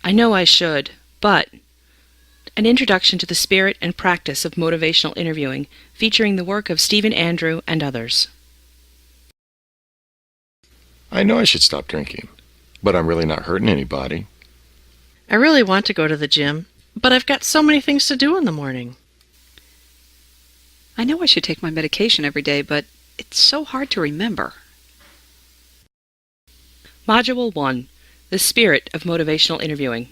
I know I should, but an introduction to the spirit and practice of motivational interviewing, featuring the work of Stephen Andrew and others. I know I should stop drinking, but I'm really not hurting anybody. I really want to go to the gym, but I've got so many things to do in the morning. I know I should take my medication every day, but it's so hard to remember. Module 1. The Spirit of Motivational Interviewing.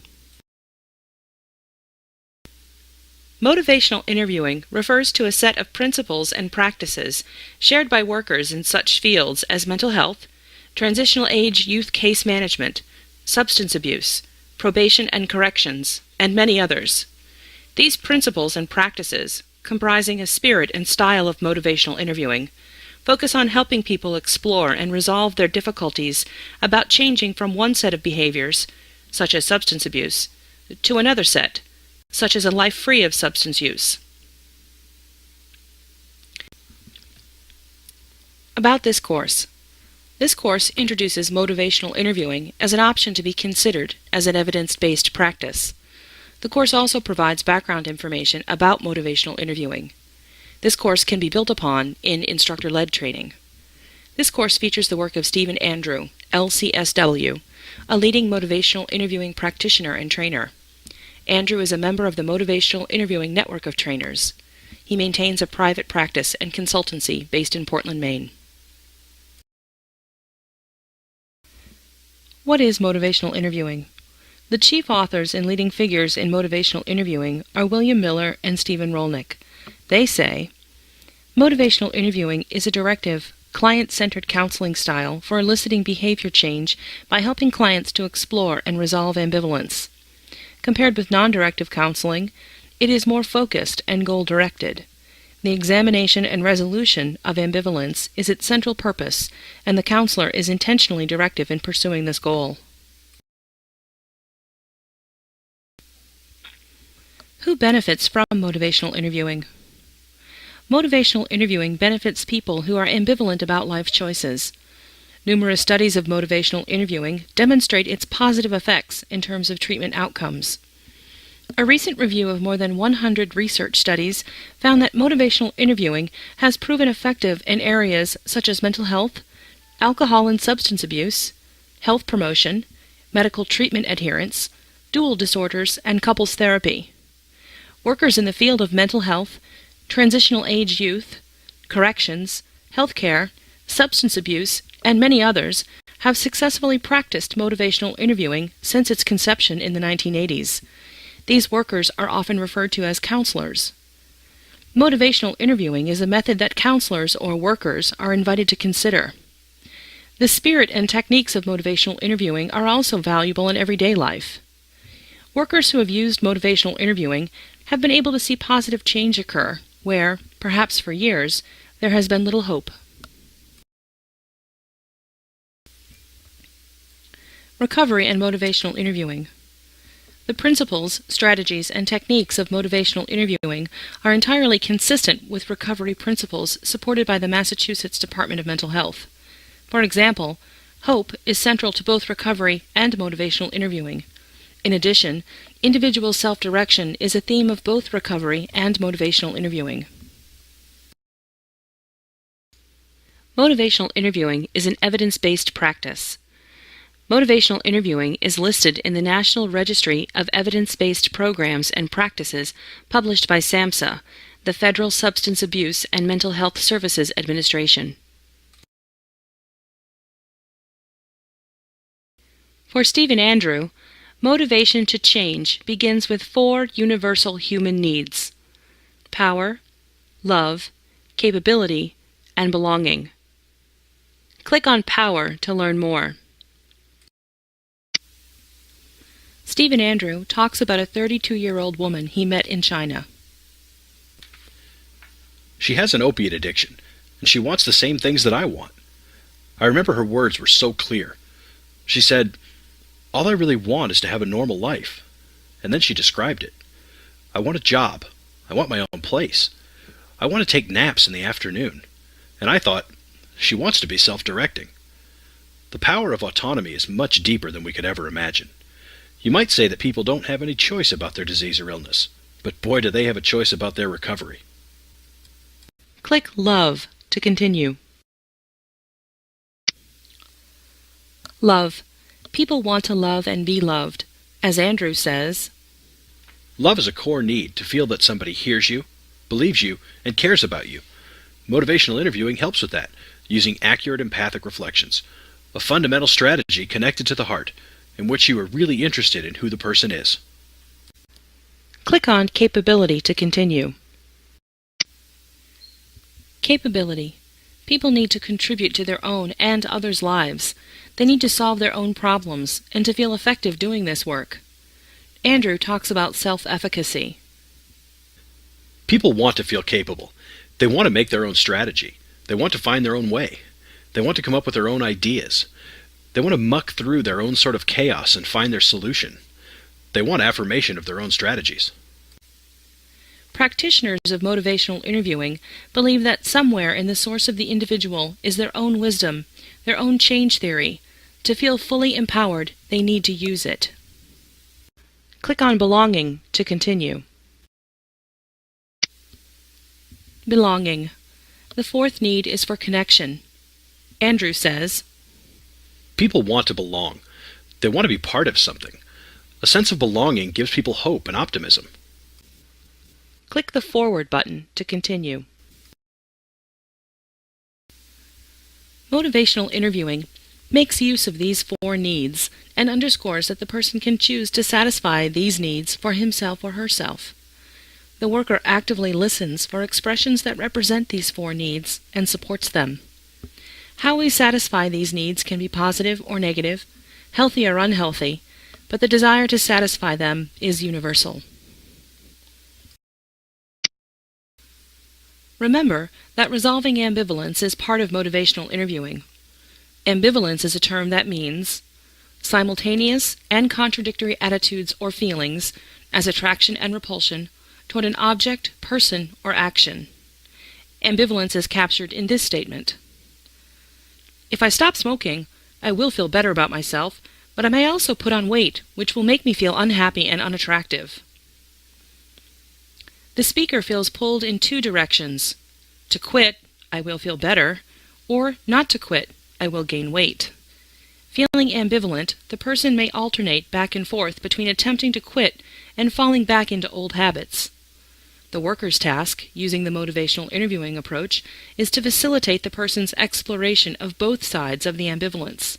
Motivational interviewing refers to a set of principles and practices shared by workers in such fields as mental health, transitional age youth case management, substance abuse, probation and corrections, and many others. These principles and practices, comprising a spirit and style of motivational interviewing, focus on helping people explore and resolve their difficulties about changing from one set of behaviors, such as substance abuse, to another set, such as a life free of substance use. About this course. This course introduces motivational interviewing as an option to be considered as an evidence-based practice. The course also provides background information about motivational interviewing. This course can be built upon in instructor-led training. This course features the work of Stephen Andrew, LCSW, a leading motivational interviewing practitioner and trainer. Andrew is a member of the Motivational Interviewing Network of Trainers. He maintains a private practice and consultancy based in Portland, Maine. What is motivational interviewing? The chief authors and leading figures in motivational interviewing are William Miller and Stephen Rolnick. They say, motivational interviewing is a directive, client-centered counseling style for eliciting behavior change by helping clients to explore and resolve ambivalence. Compared with non-directive counseling, it is more focused and goal-directed. The examination and resolution of ambivalence is its central purpose, and the counselor is intentionally directive in pursuing this goal. Who benefits from motivational interviewing? Motivational interviewing benefits people who are ambivalent about life choices. Numerous studies of motivational interviewing demonstrate its positive effects in terms of treatment outcomes. A recent review of more than 100 research studies found that motivational interviewing has proven effective in areas such as mental health, alcohol and substance abuse, health promotion, medical treatment adherence, dual disorders, and couples therapy. Workers in the field of mental health, transitional age youth, corrections, healthcare, substance abuse, and many others have successfully practiced motivational interviewing since its conception in the 1980s. These workers are often referred to as counselors. Motivational interviewing is a method that counselors or workers are invited to consider. The spirit and techniques of motivational interviewing are also valuable in everyday life. Workers who have used motivational interviewing have been able to see positive change occur where, perhaps for years, there has been little hope. Recovery and motivational interviewing. The principles, strategies, and techniques of motivational interviewing are entirely consistent with recovery principles supported by the Massachusetts Department of Mental Health. For example, hope is central to both recovery and motivational interviewing. In addition, individual self-direction is a theme of both recovery and motivational interviewing. Motivational interviewing is an evidence-based practice. Motivational interviewing is listed in the National Registry of Evidence-Based Programs and Practices published by SAMHSA, the Federal Substance Abuse and Mental Health Services Administration. For Stephen Andrew, motivation to change begins with 4 universal human needs: power, love, capability, and belonging. Click on Power to learn more. Stephen Andrew talks about a 32-year-old woman he met in China. She has an opiate addiction, and she wants the same things that I want. I remember her words were so clear. She said, "All I really want is to have a normal life." And then she described it. "I want a job. I want my own place. I want to take naps in the afternoon." And I thought, she wants to be self-directing. The power of autonomy is much deeper than we could ever imagine. You might say that people don't have any choice about their disease or illness, but boy do they have a choice about their recovery. Click Love to continue. Love. People want to love and be loved. As Andrew says, Love is a core need to feel that somebody hears you, believes you, and cares about you. Motivational interviewing helps with that, using accurate empathic reflections, a fundamental strategy connected to the heart, in which you are really interested in who the person is. click on Capability to continue. Capability. People need to contribute to their own and others' lives. They need to solve their own problems and to feel effective doing this work. Andrew talks about self-efficacy. People want to feel capable. They want to make their own strategy. They want to find their own way. They want to come up with their own ideas. They want to muck through their own sort of chaos and find their solution. They want affirmation of their own strategies. Practitioners of motivational interviewing believe that somewhere in the source of the individual is their own wisdom, their own change theory. To feel fully empowered, they need to use it. Click on Belonging to continue. Belonging. The fourth need is for connection. Andrew says, People want to belong. They want to be part of something. A sense of belonging gives people hope and optimism. click the Forward button to continue. Motivational interviewing makes use of these four needs and underscores that the person can choose to satisfy these needs for himself or herself. The worker actively listens for expressions that represent these four needs and supports them. How we satisfy these needs can be positive or negative, healthy or unhealthy, but the desire to satisfy them is universal. Remember that resolving ambivalence is part of motivational interviewing. Ambivalence is a term that means simultaneous and contradictory attitudes or feelings as attraction and repulsion toward an object, person, or action. Ambivalence is captured in this statement. If I stop smoking, I will feel better about myself, but I may also put on weight, which will make me feel unhappy and unattractive. The speaker feels pulled in two directions. To quit, I will feel better, or not to quit, I will gain weight. Feeling ambivalent, the person may alternate back and forth between attempting to quit and falling back into old habits. The worker's task, using the motivational interviewing approach, is to facilitate the person's exploration of both sides of the ambivalence.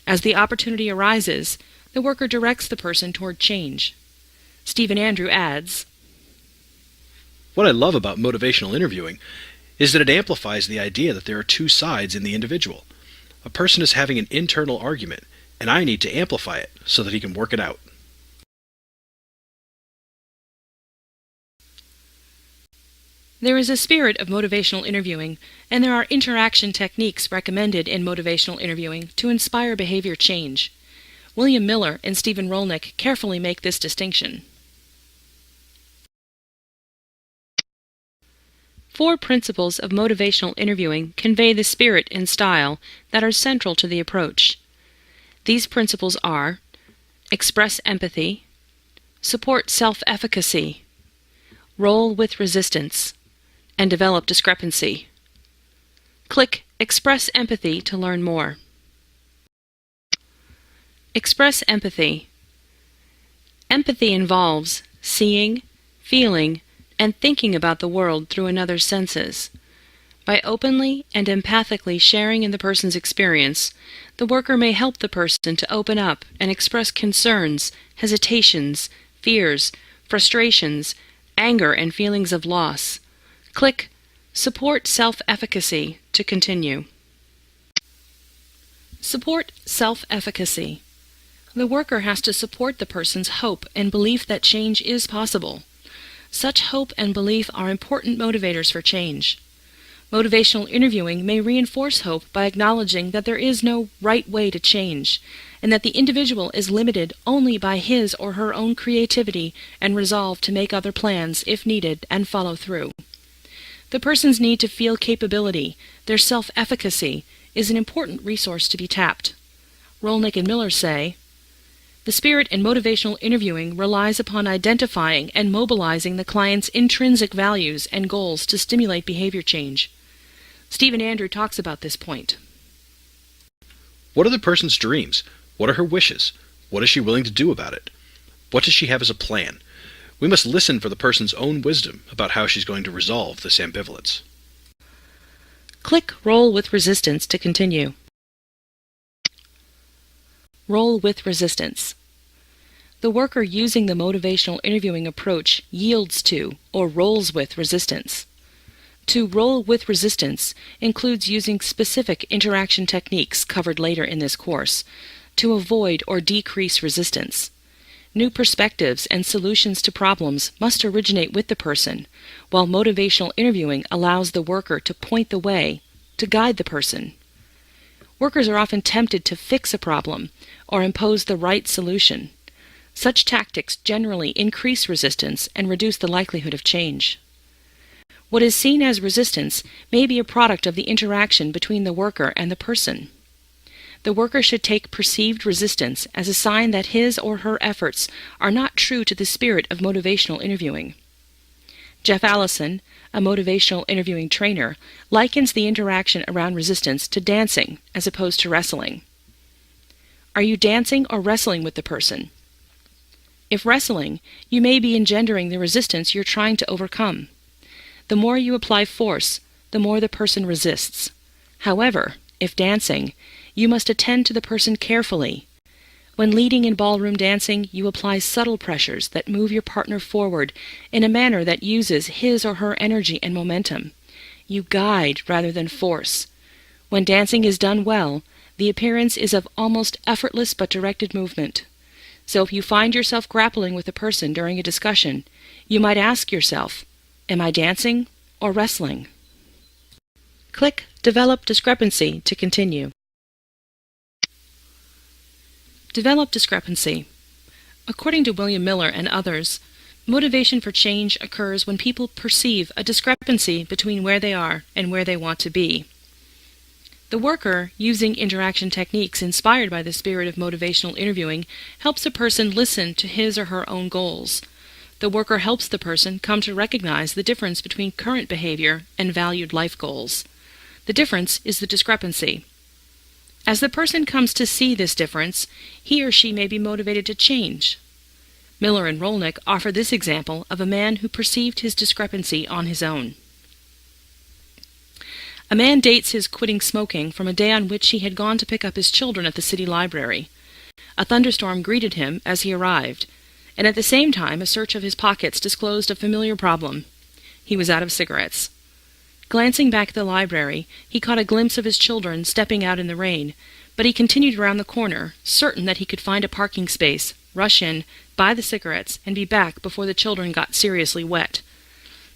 As the opportunity arises, the worker directs the person toward change. Stephen Andrew adds, What I love about motivational interviewing is that it amplifies the idea that there are two sides in the individual. A person is having an internal argument, and I need to amplify it so that he can work it out. There is a spirit of motivational interviewing, and there are interaction techniques recommended in motivational interviewing to inspire behavior change. William Miller and Stephen Rolnick carefully make this distinction. 4 principles of motivational interviewing convey the spirit and style that are central to the approach. These principles are: express empathy, support self-efficacy, roll with resistance, and develop discrepancy. Click Express Empathy to learn more. Express empathy. Empathy involves seeing, feeling, and thinking about the world through another's senses. By openly and empathically sharing in the person's experience, the worker may help the person to open up and express concerns, hesitations, fears, frustrations, anger, and feelings of loss. Click Support Self-Efficacy to continue. Support self-efficacy. The worker has to support the person's hope and belief that change is possible. Such hope and belief are important motivators for change. Motivational interviewing may reinforce hope by acknowledging that there is no right way to change, and that the individual is limited only by his or her own creativity and resolve to make other plans if needed and follow through. The person's need to feel capability, their self-efficacy, is an important resource to be tapped. Rolnick and Miller say, The spirit in motivational interviewing relies upon identifying and mobilizing the client's intrinsic values and goals to stimulate behavior change. Stephen Andrew talks about this point. What are the person's dreams? What are her wishes? What is she willing to do about it? What does she have as a plan? We must listen for the person's own wisdom about how she's going to resolve this ambivalence. Click Roll with Resistance to continue. Roll with resistance. The worker using the motivational interviewing approach yields to or rolls with resistance. To roll with resistance includes using specific interaction techniques covered later in this course to avoid or decrease resistance. New perspectives and solutions to problems must originate with the person, while motivational interviewing allows the worker to point the way, to guide the person. Workers are often tempted to fix a problem or impose the right solution. Such tactics generally increase resistance and reduce the likelihood of change. What is seen as resistance may be a product of the interaction between the worker and the person. The worker should take perceived resistance as a sign that his or her efforts are not true to the spirit of motivational interviewing. Jeff Allison, a motivational interviewing trainer, likens the interaction around resistance to dancing as opposed to wrestling. Are you dancing or wrestling with the person? If wrestling, you may be engendering the resistance you're trying to overcome. The more you apply force, the more the person resists. However, if dancing, you must attend to the person carefully. When leading in ballroom dancing, you apply subtle pressures that move your partner forward in a manner that uses his or her energy and momentum. You guide rather than force. When dancing is done well, the appearance is of almost effortless but directed movement. So if you find yourself grappling with a person during a discussion, you might ask yourself, am I dancing or wrestling? Click Develop Discrepancy to continue. Develop discrepancy. According to William Miller and others, motivation for change occurs when people perceive a discrepancy between where they are and where they want to be. The worker, using interaction techniques inspired by the spirit of motivational interviewing, helps a person listen to his or her own goals. The worker helps the person come to recognize the difference between current behavior and valued life goals. The difference is the discrepancy. As the person comes to see this difference, he or she may be motivated to change. Miller and Rolnick offer this example of a man who perceived his discrepancy on his own. A man dates his quitting smoking from a day on which he had gone to pick up his children at the city library. A thunderstorm greeted him as he arrived, and at the same time a search of his pockets disclosed a familiar problem. He was out of cigarettes. Glancing back at the library, he caught a glimpse of his children stepping out in the rain, but he continued around the corner, certain that he could find a parking space, rush in, buy the cigarettes, and be back before the children got seriously wet.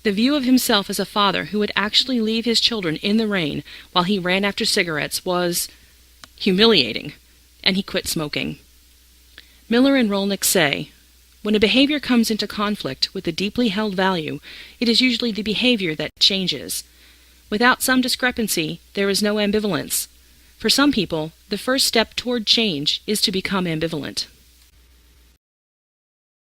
The view of himself as a father who would actually leave his children in the rain while he ran after cigarettes was humiliating, and he quit smoking. Miller and Rolnick say, when a behavior comes into conflict with a deeply held value, it is usually the behavior that changes. Without some discrepancy, there is no ambivalence. For some people, the first step toward change is to become ambivalent.